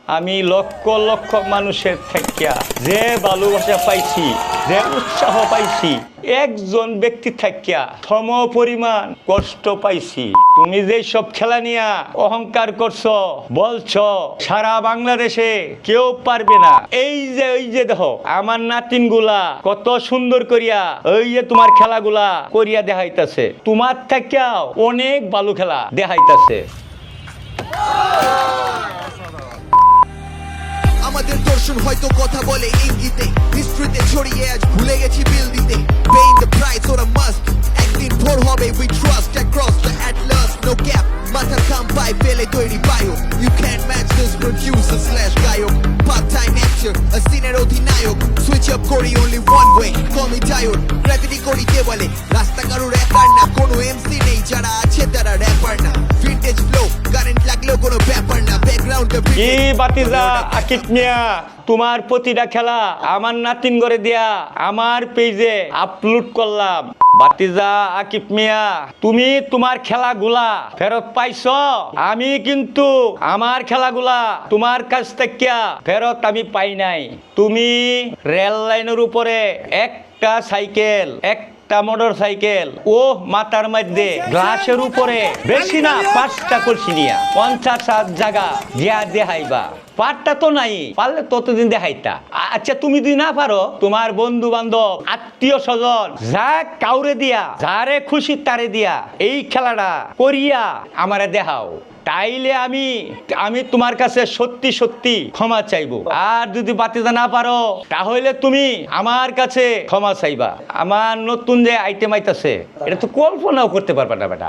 আমি লক্ষ লক্ষ মানুষের থেকে যে ভালোবাসা পাইছি, যে উৎসাহ পাইছি, একজন ব্যক্তি থাকিয়া সম পরিমাণ কষ্ট পাইছি। তুমি যে সব খেলা নিয়া অহংকার করছো, বলছো সারা বাংলাদেশে কেউ পারবে না, এই যে দেখো আমার নাতিন গুলা কত সুন্দর করিয়া ওই যে তোমার খেলাগুলা করিয়া দেখাইতাছে, তোমার থেকেও অনেক ভালো খেলা দেখাইতাছে। আমাদের দর্শন হয়তো কথা বলে ইঙ্গিতে, হিস্ট্রিতে ছড়িয়ে আজ ভুলে গেছি বিল দিতে। Paying the price or a must, একদিন ভোর হবে we trust across the atlas, no gap, মাথা কাম পাই ফেলে তৈরি bio. You can't match this producer slash গায়ক, part time actor, a সিনের অধিনায়ক, switch up করি only one way, call me tired, gravity করি দেওয়ালে, রাস্তা কারোর একার না, কোনো MC নেই, যারা আছে তারা র্যাপার না, vintage flow, কারেন্ট লাগলেও কোনো ব্যাপার না, background কি বাতিজা আকিব মিয়া, তোমার প্রতিটা খেলা আমার নাতিন করে দিয়া আমার পেজে আপলোড করলাম। বাতিজা আকিব মিয়া, তুমি তোমার খেলাগুলা ফেরত পাইছো, আমি কিন্তু আমার খেলাগুলা তোমার কাছ থেকে ফেরত আমি পাই নাই। তুমি রেল লাইনের উপরে একটা সাইকেল, একটা মোটর সাইকেল ও মাথার মধ্যে গ্লাসের উপরে বেশি না 5টা কলসি নিয়া 50 জায়গা গিয়া দেখাইবা, পারটা তো নাই, পারলে ততদিন দেখাইতা। আচ্ছা তুমি যদি না পারো, তোমার বন্ধু বান্ধব আত্মীয় স্বজন যা কাউরে দিয়া, যারে খুশি তারে দিয়া এই খেলাটা করিয়া আমারে দেখাও, তাইলে আমি তোমার কাছে সত্যি সত্যি ক্ষমা চাইবো। আর যদি বাতিজা না পারো, তাহলে তুমি আমার কাছে ক্ষমা চাইবা। আমার নতুন যে আইটেম আইতাছে, এটা তো কল্পনাও করতে পারবা না বেটা।